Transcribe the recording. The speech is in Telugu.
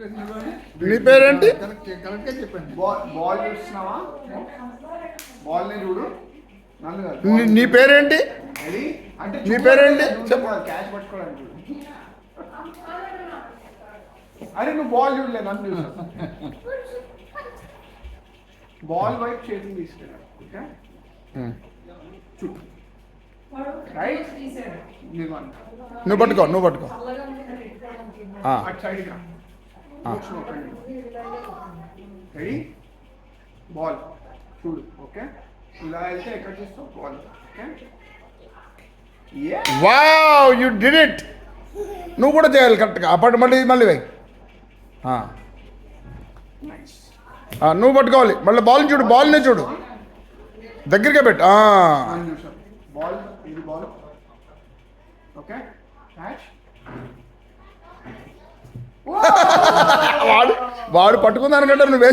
నీ పేరేంటి? కరెక్ట్గా చెప్పండి. బాల్ చూస్తున్నావా? బాల్ని చూడు, నన్ను కాదు. నీ పేరేంటి? అంటే నీ పేరేంటి? క్యాచ్ పట్టుకోవడానికి. అరే నువ్వు బాల్ చూడలే, నన్ను చూసా. బాల్ వైపు చేతిని తీసుకెళ్ళా. ఓకే, చుట్టూ రైట్. నువ్వు పట్టుకో. అటు సైడ్ రెడీ. బాల్ చూడు. ఓకే, ఇలా వెళ్తే ఎక్కడ చూస్తావు? Ball. Okay, wow, you did it. నువ్వు కూడా చేయాలి కరెక్ట్గా. అప్పటి మళ్ళీ వై. నువ్వు పట్టుకోవాలి. మళ్ళీ బాల్ చూడు, బాల్నే చూడు, దగ్గరగా పెట్టు. బాల్ ఇది బాల్. Okay, catch. వాడు పట్టుకుందానికంటే నువ్వు